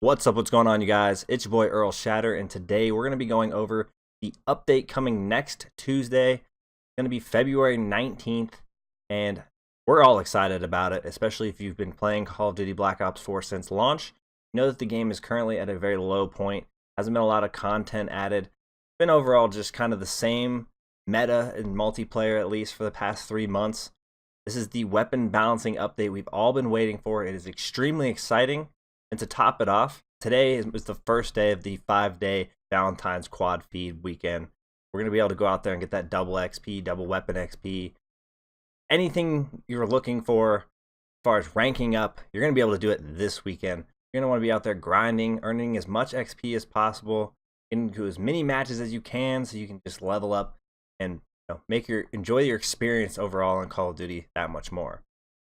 What's up? What's going on, you guys? It's your boy Earl Shatter, and today we're going to be going over the update coming next Tuesday. It's going to be February 19th, and we're all excited about it, especially if you've been playing Call of Duty Black Ops 4 since launch. You know that the game is currently at a very low point. Hasn't been a lot of content added. Been overall just kind of the same meta in multiplayer, at least for the past 3 months. This is the weapon balancing update we've all been waiting for. It is extremely exciting. And to top it off, today is the first day of the 5-day Valentine's quad feed weekend. We're going to be able to go out there and get that double XP, double weapon XP. Anything you're looking for as far as ranking up, you're going to be able to do it this weekend. You're going to want to be out there grinding, earning as much XP as possible, into as many matches as you can so you can just level up and enjoy your experience overall in Call of Duty that much more.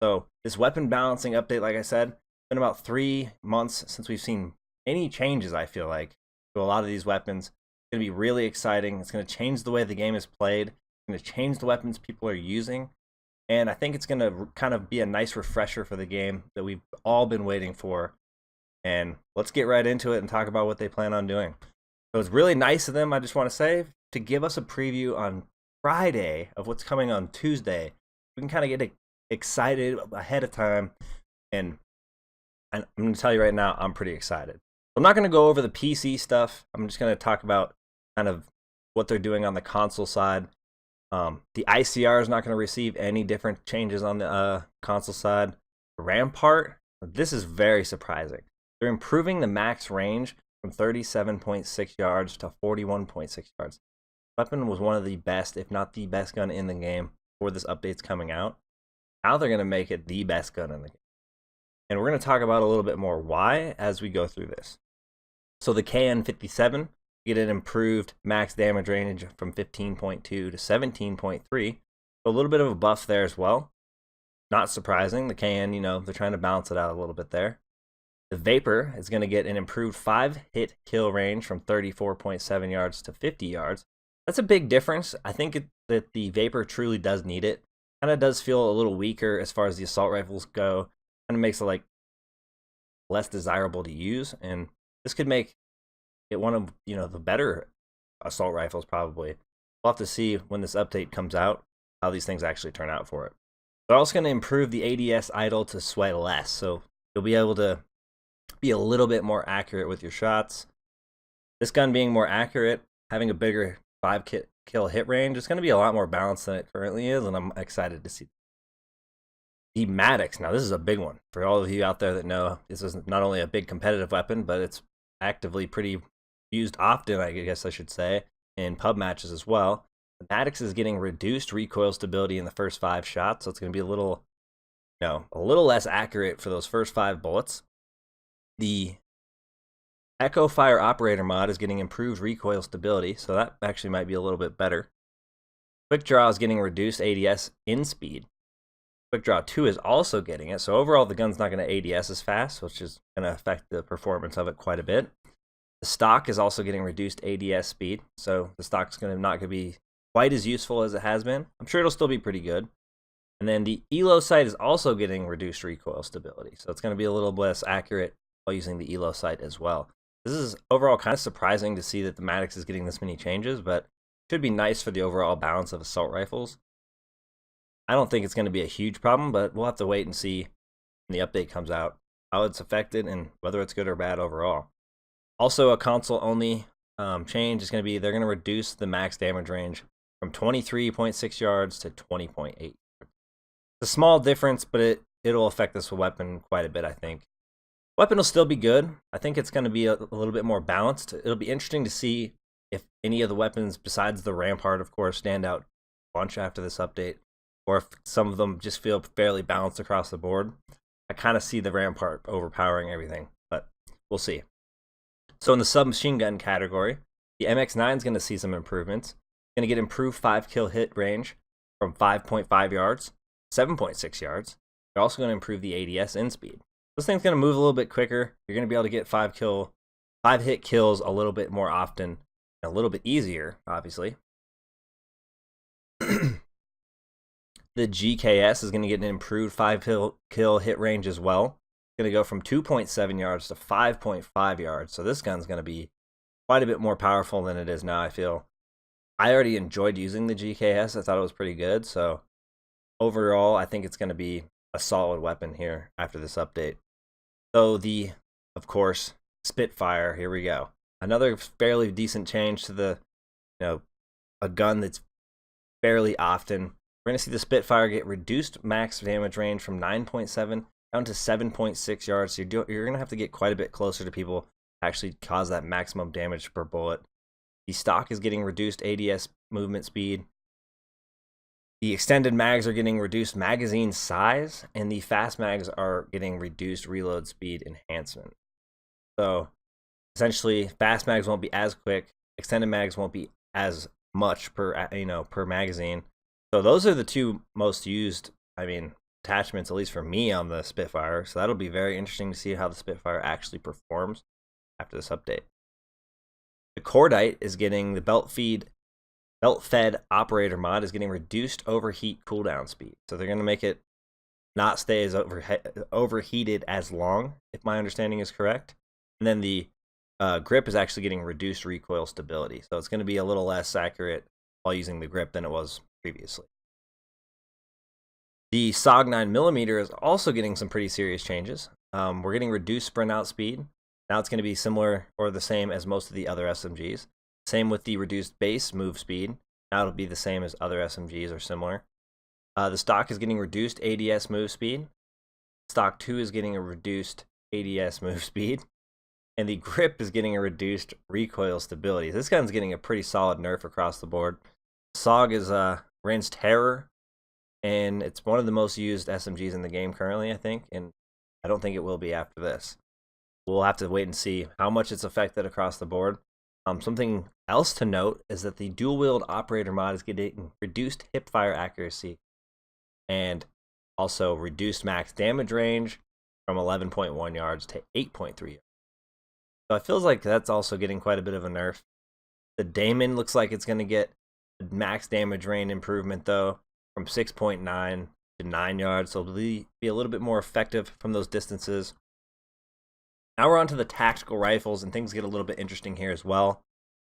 So this weapon balancing update, like I said, been about 3 months since we've seen any changes, I feel like, to a lot of these weapons. It's going to be really exciting. It's going to change the way the game is played. It's going to change the weapons people are using. And I think it's going to kind of be a nice refresher for the game that we've all been waiting for. And let's get right into it and talk about what they plan on doing. So it's really nice of them, I just want to say, to give us a preview on Friday of what's coming on Tuesday. We can kind of get excited ahead of time, and I'm going to tell you right now, I'm pretty excited. I'm not going to go over the PC stuff. I'm just going to talk about kind of what they're doing on the console side. The ICR is not going to receive any different changes on the console side. The Rampart, this is very surprising. They're improving the max range from 37.6 yards to 41.6 yards. Weapon was one of the best, if not the best gun in the game before this update's coming out. Now they're going to make it the best gun in the game. And we're going to talk about a little bit more why as we go through this. So the KN57, get an improved max damage range from 15.2 to 17.3. So a little bit of a buff there as well. Not surprising. The KN, they're trying to balance it out a little bit there. The Vapor is going to get an improved 5-hit kill range from 34.7 yards to 50 yards. That's a big difference. I think that the Vapor truly does need it. Kind of does feel a little weaker as far as the assault rifles go. Kind of makes it like less desirable to use, and this could make it one of the better assault rifles probably. We'll have to see when this update comes out how these things actually turn out for it. They're also going to improve the ADS idle to sweat less, so you'll be able to be a little bit more accurate with your shots. This gun being more accurate, having a bigger 5-kill hit range, it's going to be a lot more balanced than it currently is, and I'm excited to see. The Maddox, now this is a big one for all of you out there that know this is not only a big competitive weapon, but it's actively pretty used often, I guess I should say, in pub matches as well. The Maddox is getting reduced recoil stability in the first 5 shots, so it's going to be a little less accurate for those first 5 bullets. The Echo Fire Operator mod is getting improved recoil stability, so that actually might be a little bit better. Quick Draw is getting reduced ADS in speed. Quick Draw 2 is also getting it, so overall the gun's not going to ADS as fast, which is going to affect the performance of it quite a bit. The stock is also getting reduced ADS speed, so the stock's not going to be quite as useful as it has been. I'm sure it'll still be pretty good. And then the ELO sight is also getting reduced recoil stability, so it's going to be a little less accurate while using the ELO sight as well. This is overall kind of surprising to see that the Maddox is getting this many changes, but it should be nice for the overall balance of assault rifles. I don't think it's going to be a huge problem, but we'll have to wait and see when the update comes out how it's affected and whether it's good or bad overall. Also, a console-only change is going to be they're going to reduce the max damage range from 23.6 yards to 20.8. It's a small difference, but it'll affect this weapon quite a bit, I think. Weapon will still be good. I think it's going to be a little bit more balanced. It'll be interesting to see if any of the weapons, besides the Rampart, of course, stand out a bunch after this update, or if some of them just feel fairly balanced across the board. I kind of see the Rampart overpowering everything, but we'll see. So in the submachine gun category, the MX-9 is going to see some improvements. It's going to get improved 5-kill hit range from 5.5 yards, 7.6 yards. They're also going to improve the ADS in speed. This thing's going to move a little bit quicker. You're going to be able to get 5-hit kills a little bit more often, and a little bit easier, obviously. The GKS is going to get an improved 5-kill hit range as well. going to go from 2.7 yards to 5.5 yards. So this gun's going to be quite a bit more powerful than it is now, I feel. I already enjoyed using the GKS. I thought it was pretty good. So overall, I think it's going to be a solid weapon here after this update. So of course, Spitfire, here we go. Another fairly decent change to the, a gun that's fairly often. We're going to see the Spitfire get reduced max damage range from 9.7 down to 7.6 yards. So you're going to have to get quite a bit closer to people to actually cause that maximum damage per bullet. The stock is getting reduced ADS movement speed. The extended mags are getting reduced magazine size, and the fast mags are getting reduced reload speed enhancement. So essentially, fast mags won't be as quick, extended mags won't be as much per magazine. So those are the two most used, attachments, at least for me, on the Spitfire. So that'll be very interesting to see how the Spitfire actually performs after this update. The Cordite is getting the belt-fed operator mod is getting reduced overheat cooldown speed. So they're going to make it not stay as overheated as long, if my understanding is correct. And then the grip is actually getting reduced recoil stability. So it's going to be a little less accurate while using the grip than it was previously. The SOG 9mm is also getting some pretty serious changes. We're getting reduced sprint out speed. Now it's going to be similar or the same as most of the other SMGs. Same with the reduced base move speed. Now it'll be the same as other SMGs or similar. The stock is getting reduced ADS move speed. Stock 2 is getting a reduced ADS move speed. And the grip is getting a reduced recoil stability. This gun's getting a pretty solid nerf across the board. SOG is Rand's Terror, and it's one of the most used SMGs in the game currently, I think, and I don't think it will be after this. We'll have to wait and see how much it's affected across the board. Something else to note is that the dual-wield operator mod is getting reduced hipfire accuracy and also reduced max damage range from 11.1 yards to 8.3 yards. So it feels like that's also getting quite a bit of a nerf. The Daemon looks like it's going to get max damage range improvement, though, from 6.9 to 9 yards, so it'll be a little bit more effective from those distances. Now we're on to the tactical rifles, and things get a little bit interesting here as well.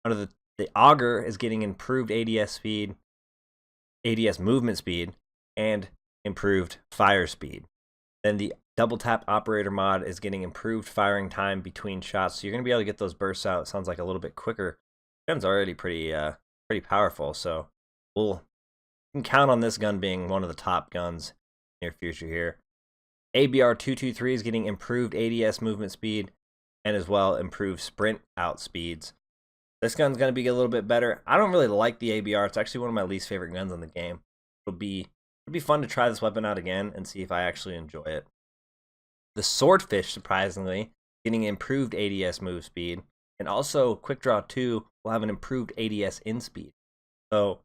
Under the Auger is getting improved ADS speed, ADS movement speed, and improved fire speed. Then the double tap operator mod is getting improved firing time between shots, so you're going to be able to get those bursts out. It sounds like a little bit quicker. The gun's already pretty powerful, so we can count on this gun being one of the top guns in the near future here. ABR 223 is getting improved ADS movement speed and as well improved sprint out speeds. This gun's going to be a little bit better. I don't really like the ABR. It's actually one of my least favorite guns in the game. It'll be fun to try this weapon out again and see if I actually enjoy it. The Swordfish, surprisingly, getting improved ADS move speed, and also Quick Draw 2 will have an improved ADS in speed. So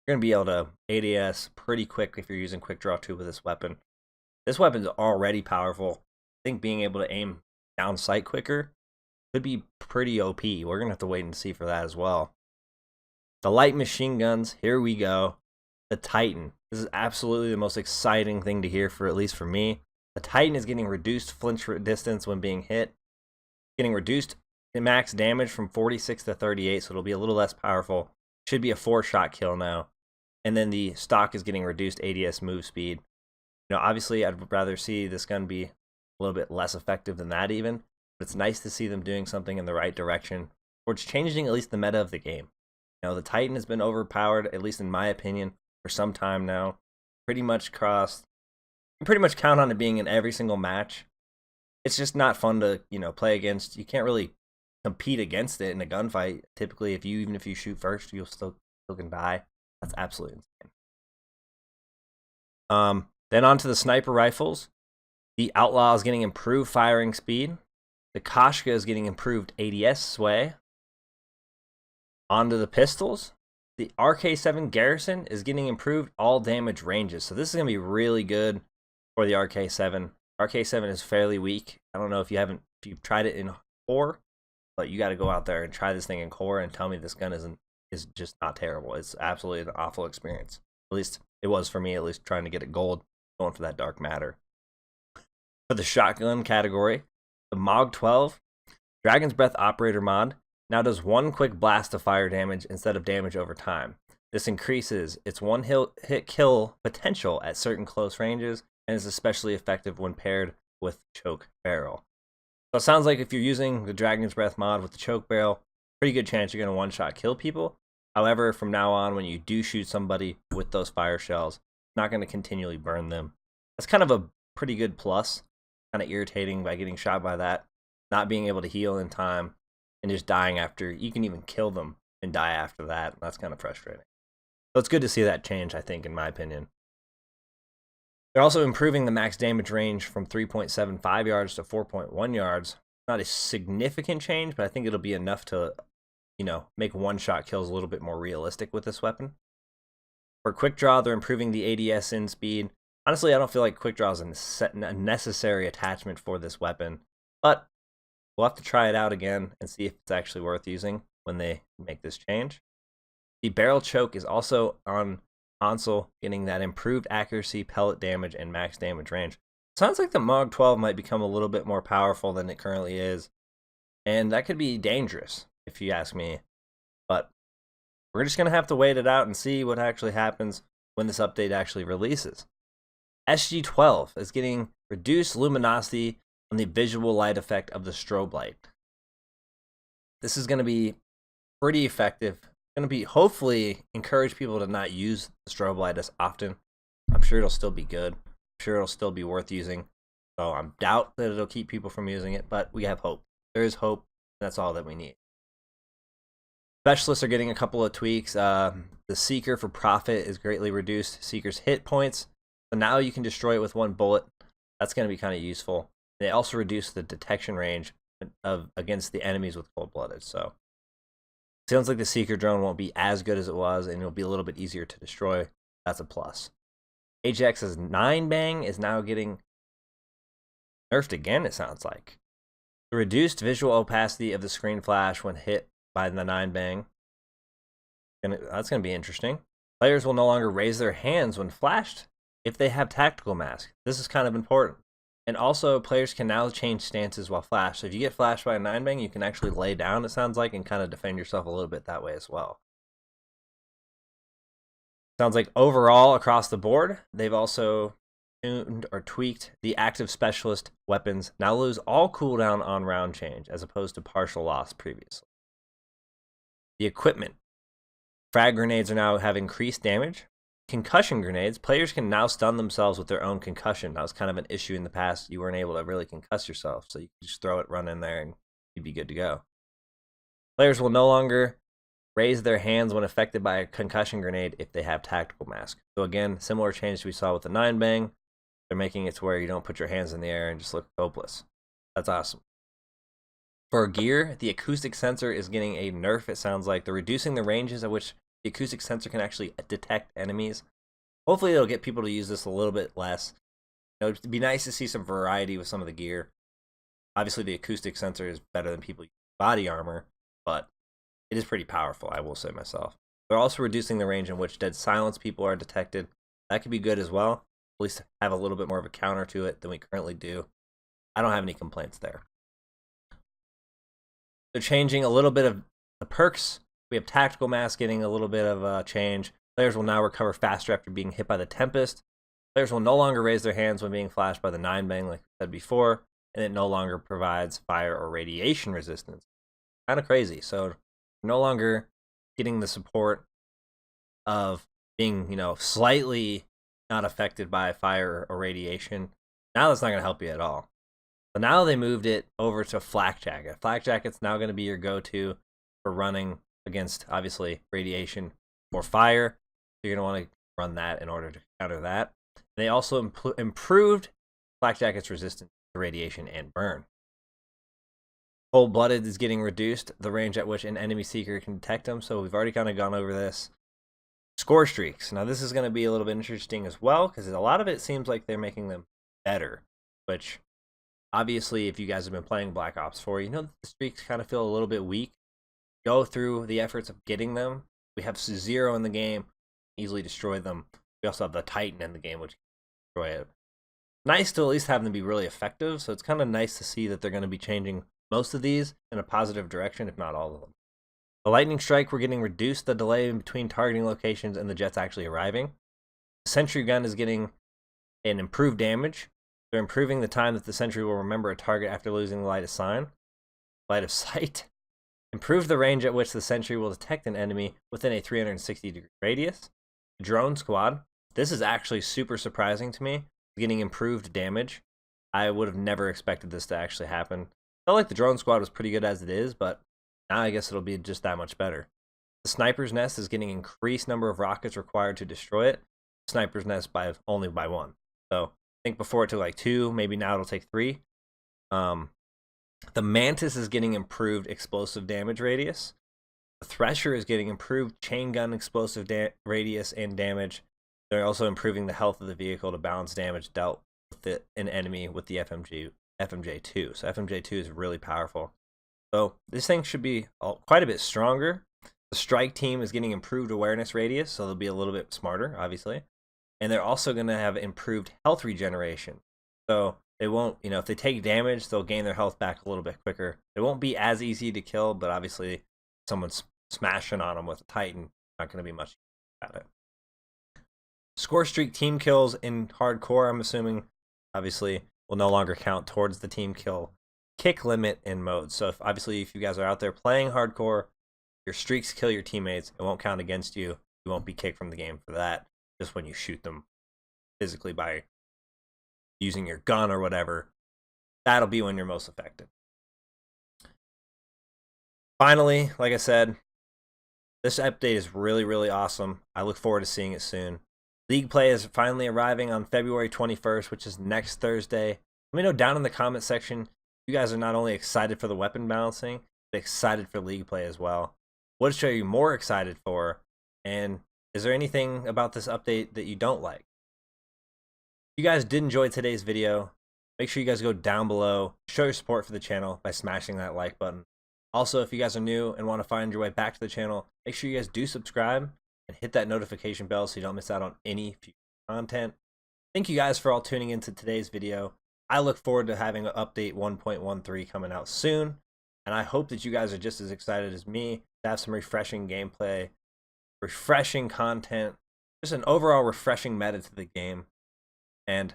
you're going to be able to ADS pretty quick if you're using Quick Draw 2 with this weapon. This weapon's already powerful. I think being able to aim down sight quicker could be pretty OP. We're going to have to wait and see for that as well. The light machine guns, here we go. The Titan. This is absolutely the most exciting thing to hear, for at least for me. The Titan is getting reduced flinch distance when being hit. Getting reduced max damage from 46 to 38, so it'll be a little less powerful. Should be a 4-shot kill now. And then the stock is getting reduced ADS move speed. Obviously, I'd rather see this gun be a little bit less effective than that even. But it's nice to see them doing something in the right direction, or it's changing at least the meta of the game. The Titan has been overpowered, at least in my opinion, for some time now. Pretty much count on it being in every single match. It's just not fun to, play against. You can't really compete against it in a gunfight. Typically, even if you shoot first, you'll still can die. That's absolutely insane. Then on to the sniper rifles. The Outlaw is getting improved firing speed. The Koshka is getting improved ADS sway. On to the pistols. The RK7 Garrison is getting improved all damage ranges. So this is going to be really good for the RK7. RK7 is fairly weak. I don't know if you've tried it in core, but you got to go out there and try this thing in core and tell me this gun is just not terrible. It's absolutely an awful experience. At least it was for me, at least trying to get it gold, going for that dark matter. For the shotgun category, the MOG 12 Dragon's Breath Operator mod now does one quick blast of fire damage instead of damage over time. This increases its one hit kill potential at certain close ranges and is especially effective when paired with Choke Barrel. So it sounds like if you're using the Dragon's Breath mod with the Choke Barrel, pretty good chance you're going to one-shot kill people. However, from now on, when you do shoot somebody with those fire shells, not going to continually burn them. That's kind of a pretty good plus. Kind of irritating by getting shot by that, not being able to heal in time, and just dying after. You can even kill them and die after that. That's kind of frustrating. So it's good to see that change, I think, in my opinion. They're also improving the max damage range from 3.75 yards to 4.1 yards. Not a significant change, but I think it'll be enough to, make one-shot kills a little bit more realistic with this weapon. For quick draw, they're improving the ADS in speed. Honestly, I don't feel like quick draw is a necessary attachment for this weapon, but we'll have to try it out again and see if it's actually worth using when they make this change. The barrel choke is also on console, getting that improved accuracy, pellet damage, and max damage range. Sounds like the MOG 12 might become a little bit more powerful than it currently is, and that could be dangerous, if you ask me. But we're just going to have to wait it out and see what actually happens when this update actually releases. SG12 is getting reduced luminosity on the visual light effect of the strobe light. This is going to be pretty effective. Going to be hopefully encourage people to not use the strobe light as often. I'm sure it'll still be good. I'm sure it'll still be worth using. So I doubt that it'll keep people from using it, but we have hope. There is hope. That's all that we need. Specialists are getting a couple of tweaks. The Seeker for Profit is greatly reduced. Seeker's hit points. So now you can destroy it with one bullet. That's going to be kind of useful. They also reduce the detection range against the enemies with cold-blooded. So it sounds like the Seeker drone won't be as good as it was, and it'll be a little bit easier to destroy. That's a plus. Ajax's 9-bang is now getting nerfed again, it sounds like. The reduced visual opacity of the screen flash when hit by the 9-bang. That's going to be interesting. Players will no longer raise their hands when flashed if they have tactical mask. This is kind of important. And also, players can now change stances while flashed. So if you get flashed by a 9-bang, you can actually lay down, it sounds like, and kind of defend yourself a little bit that way as well. Sounds like overall, across the board, they've also tuned or tweaked the active specialist weapons. Now lose all cooldown on round change, as opposed to partial loss previously. The equipment. Frag grenades are now have increased damage. Concussion grenades, players can now stun themselves with their own concussion. That was kind of an issue in the past. You weren't able to really concuss yourself, so you could just throw it, run in there, and you'd be good to go. Players will no longer raise their hands when affected by a concussion grenade if they have tactical mask. So again, similar change we saw with the 9-bang. They're making it to where you don't put your hands in the air and just look hopeless. That's awesome. For gear, the acoustic sensor is getting a nerf, it sounds like. They're reducing the ranges at which the acoustic sensor can actually detect enemies. Hopefully it'll get people to use this a little bit less. It'd be nice to see some variety with some of the gear. Obviously the acoustic sensor is better than people using body armor, but it is pretty powerful, I will say myself. They're also reducing the range in which dead silence people are detected. That could be good as well. At least have a little bit more of a counter to it than we currently do. I don't have any complaints there. They're changing a little bit of the perks. We have tactical mask getting a little bit of a change. Players will now recover faster after being hit by the Tempest. Players will no longer raise their hands when being flashed by the 9-bang, like I said before, and it no longer provides fire or radiation resistance. Kind of crazy. So no longer getting the support of being, slightly not affected by fire or radiation. Now that's not going to help you at all. So now they moved it over to Flak Jacket. Flak Jacket's now going to be your go-to for running against, obviously, radiation or fire. You're going to want to run that in order to counter that. They also improved Flak Jacket's resistance to radiation and burn. Cold-blooded is getting reduced, the range at which an enemy seeker can detect them, so we've already kind of gone over this. Score streaks. Now this is going to be a little bit interesting as well, because a lot of it seems like they're making them better, which obviously if you guys have been playing Black Ops 4, you know that the streaks kind of feel a little bit weak. Go through the efforts of getting them. We have Zero in the game, easily destroy them. We also have the Titan in the game, which can destroy it. nice to at least have them be really effective. So it's kind of nice to see that they're going to be changing most of these in a positive direction, if not all of them. The lightning strike, we're getting reduced the delay in between targeting locations and the jets actually arriving. The sentry gun is getting an improved damage. They're improving the time that the sentry will remember a target after losing the light of sight. Improve the range at which the sentry will detect an enemy within a 360-degree radius. Drone squad. This is actually super surprising to me. Getting improved damage. I would have never expected this to actually happen. Felt like the drone squad was pretty good as it is, but now I guess it'll be just that much better. The sniper's nest is getting increased number of rockets required to destroy it. Sniper's nest only by 1. So I think before it took like 2, maybe now it'll take 3. The mantis is getting improved explosive damage radius. The thresher is getting improved chain gun explosive radius and damage. They're also improving the health of the vehicle to balance damage dealt with an enemy with the FMJ2. So FMJ2 is really powerful. So this thing should be quite a bit stronger. The strike team is getting improved awareness radius, so they'll be a little bit smarter, obviously. And they're also going to have improved health regeneration. So they won't, if they take damage, they'll gain their health back a little bit quicker. It won't be as easy to kill, but obviously someone's smashing on them with a Titan, not going to be much about it. Scorestreak team kills in hardcore, I'm assuming, obviously, will no longer count towards the team kill kick limit in mode. So if you guys are out there playing hardcore, your streaks kill your teammates, it won't count against you. You won't be kicked from the game for that, just when you shoot them physically by using your gun or whatever. That'll be when you're most effective. Finally, like I said, this update is really, really awesome. I look forward to seeing it soon. League play is finally arriving on February 21st, which is next Thursday. Let me know down in the comment section if you guys are not only excited for the weapon balancing, but excited for league play as well. What show are you more excited for? And is there anything about this update that you don't like? If you guys did enjoy today's video, make sure you guys go down below, show your support for the channel by smashing that like button. Also, if you guys are new and want to find your way back to the channel, make sure you guys do subscribe and hit that notification bell so you don't miss out on any future content. Thank you guys for all tuning into today's video. I look forward to having an update 1.13 coming out soon, and I hope that you guys are just as excited as me to have some refreshing gameplay, refreshing content, just an overall refreshing meta to the game. And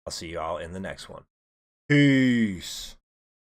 I'll see you all in the next one. Peace.